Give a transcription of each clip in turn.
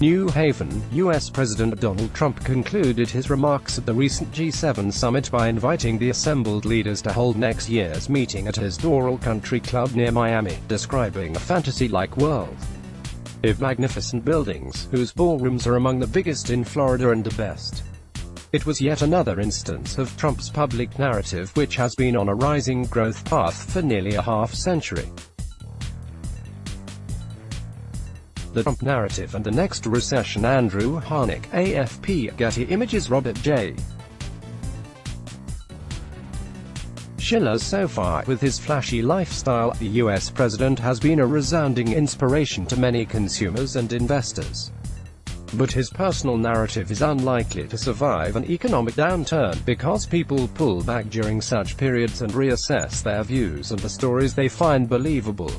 New Haven, U.S. President Donald Trump concluded his remarks at the recent G7 summit by inviting the assembled leaders to hold next year's meeting at his Doral Country Club near Miami, describing a fantasy-like world of magnificent buildings, whose ballrooms are among the biggest in Florida and the best. It was yet another instance of Trump's public narrative, which has been on a rising growth path for nearly a half-century. The Trump narrative and the next recession. Andrew Harnick, AFP. Getty Images. Robert J. Shiller. So far, with his flashy lifestyle, the U.S. president has been a resounding inspiration to many consumers and investors. But his personal narrative is unlikely to survive an economic downturn, because people pull back during such periods and reassess their views and the stories they find believable.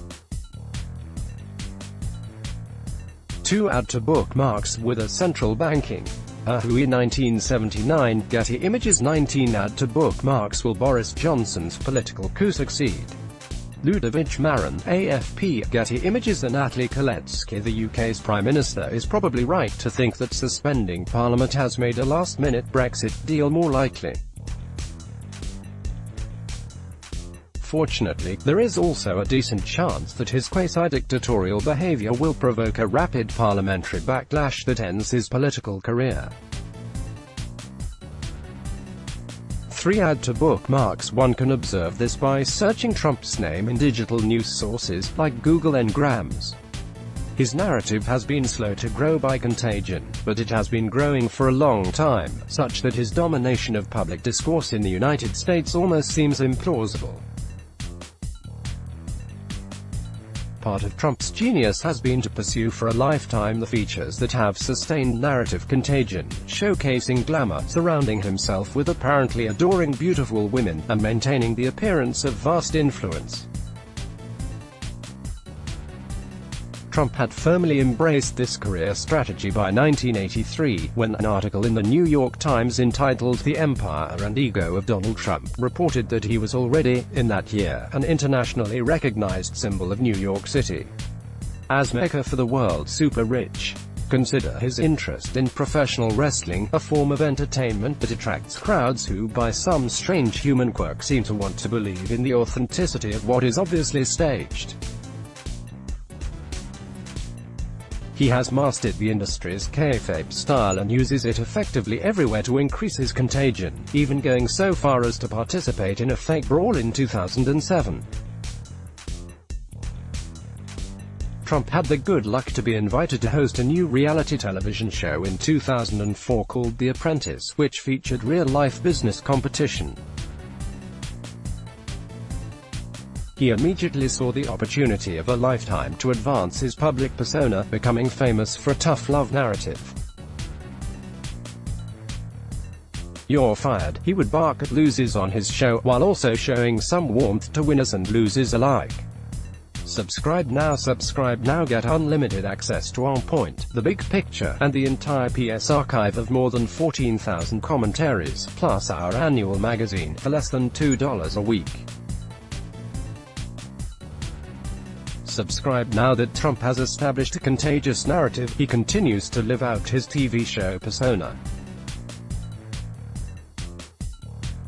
To add to bookmarks with a central banking. Hui 1979. Getty Images. 19 Add to bookmarks. Will Boris Johnson's political coup succeed? Ludovic Marin, AFP. Getty Images. Natalie Koletsky. The UK's Prime Minister is probably right to think that suspending Parliament has made a last-minute Brexit deal more likely. Fortunately, there is also a decent chance that his quasi-dictatorial behaviour will provoke a rapid parliamentary backlash that ends his political career. 3 Add to bookmarks. One can observe this by searching Trump's name in digital news sources, like Google Ngrams. His narrative has been slow to grow by contagion, but it has been growing for a long time, such that his domination of public discourse in the United States almost seems implausible. Part of Trump's genius has been to pursue for a lifetime the features that have sustained narrative contagion, showcasing glamour, surrounding himself with apparently adoring beautiful women, and maintaining the appearance of vast influence. Trump had firmly embraced this career strategy by 1983, when an article in the New York Times entitled "The Empire and Ego of Donald Trump" reported that he was already, in that year, an internationally recognized symbol of New York City as Mecca for the world's super-rich. Consider his interest in professional wrestling, a form of entertainment that attracts crowds who, by some strange human quirk, seem to want to believe in the authenticity of what is obviously staged. He has mastered the industry's kayfabe style and uses it effectively everywhere to increase his contagion, even going so far as to participate in a fake brawl in 2007. Trump had the good luck to be invited to host a new reality television show in 2004 called The Apprentice, which featured real-life business competition. He immediately saw the opportunity of a lifetime to advance his public persona, becoming famous for a tough love narrative. "You're fired," he would bark at losers on his show, while also showing some warmth to winners and losers alike. Subscribe now. Get unlimited access to On Point, The Big Picture, and the entire PS archive of more than 14,000 commentaries, plus our annual magazine, for less than $2 a week. Subscribe now. That Trump has established a contagious narrative, he continues to live out his TV show persona.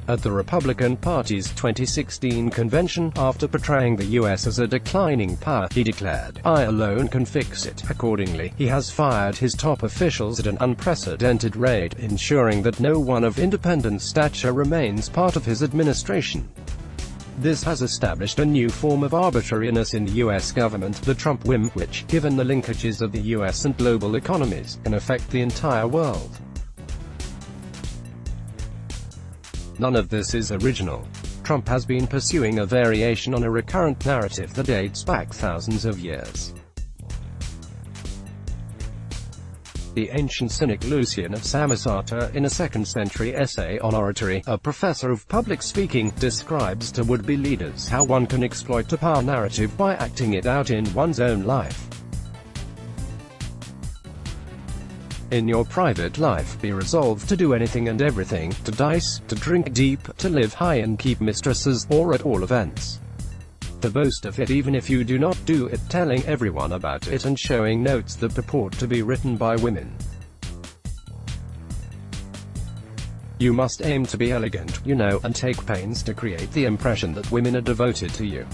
At the Republican Party's 2016 convention, after portraying the U.S. as a declining power, he declared, "I alone can fix it." Accordingly, he has fired his top officials at an unprecedented rate, ensuring that no one of independent stature remains part of his administration. This has established a new form of arbitrariness in the U.S. government, the Trump whim, which, given the linkages of the U.S. and global economies, can affect the entire world. None of this is original. Trump has been pursuing a variation on a recurrent narrative that dates back thousands of years. The ancient cynic Lucian of Samosata, in a 2nd-century essay on oratory, a professor of public speaking, describes to would-be leaders how one can exploit a power narrative by acting it out in one's own life. In your private life, be resolved to do anything and everything, to dice, to drink deep, to live high and keep mistresses, or at all events, to boast of it even if you do not do it, telling everyone about it and showing notes that purport to be written by women. You must aim to be elegant, you know, and take pains to create the impression that women are devoted to you.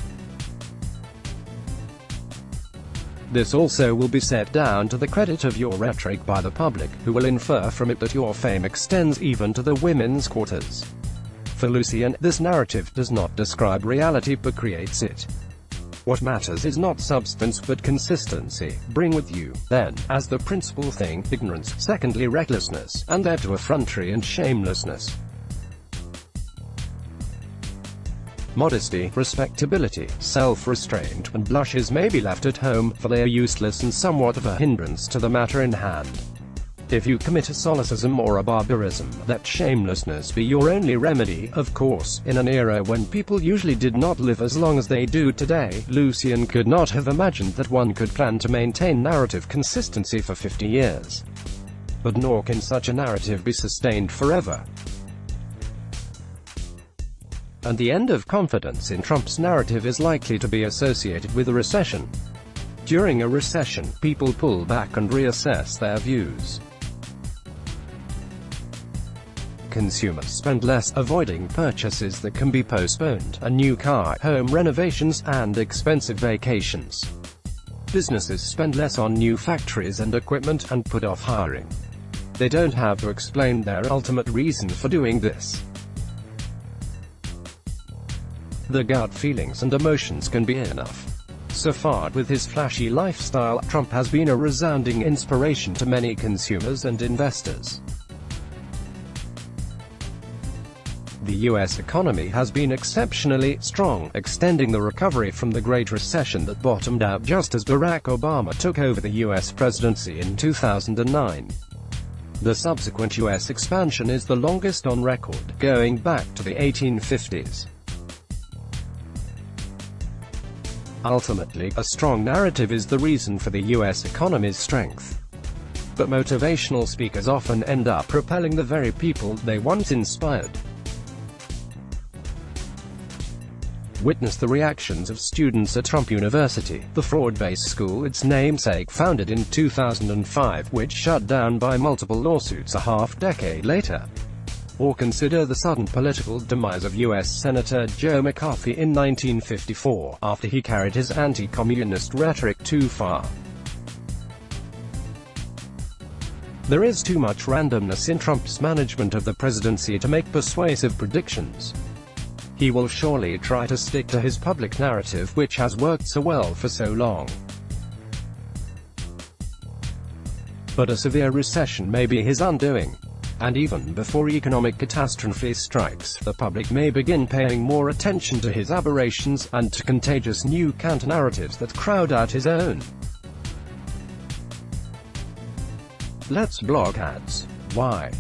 This also will be set down to the credit of your rhetoric by the public, who will infer from it that your fame extends even to the women's quarters. For Lucian, this narrative does not describe reality but creates it. What matters is not substance but consistency. Bring with you, then, as the principal thing, ignorance, secondly recklessness, and then to effrontery and shamelessness. Modesty, respectability, self-restraint, and blushes may be left at home, for they are useless and somewhat of a hindrance to the matter in hand. If you commit a solecism or a barbarism, let shamelessness be your only remedy. Of course, in an era when people usually did not live as long as they do today, Lucian could not have imagined that one could plan to maintain narrative consistency for 50 years. But nor can such a narrative be sustained forever. And the end of confidence in Trump's narrative is likely to be associated with a recession. During a recession, people pull back and reassess their views. Consumers spend less, avoiding purchases that can be postponed, a new car, home renovations, and expensive vacations. Businesses spend less on new factories and equipment, and put off hiring. They don't have to explain their ultimate reason for doing this. The gut feelings and emotions can be enough. So far, with his flashy lifestyle, Trump has been a resounding inspiration to many consumers and investors. The U.S. economy has been exceptionally strong, extending the recovery from the Great Recession that bottomed out just as Barack Obama took over the U.S. presidency in 2009. The subsequent U.S. expansion is the longest on record, going back to the 1850s. Ultimately, a strong narrative is the reason for the U.S. economy's strength. But motivational speakers often end up repelling the very people they once inspired. Witness the reactions of students at Trump University, the fraud-based school its namesake founded in 2005, which shut down by multiple lawsuits a half-decade later. Or consider the sudden political demise of U.S. Senator Joe McCarthy in 1954, after he carried his anti-communist rhetoric too far. There is too much randomness in Trump's management of the presidency to make persuasive predictions. He will surely try to stick to his public narrative, which has worked so well for so long. But a severe recession may be his undoing. And even before economic catastrophe strikes, the public may begin paying more attention to his aberrations, and to contagious new counter-narratives that crowd out his own. Let's block ads. Why?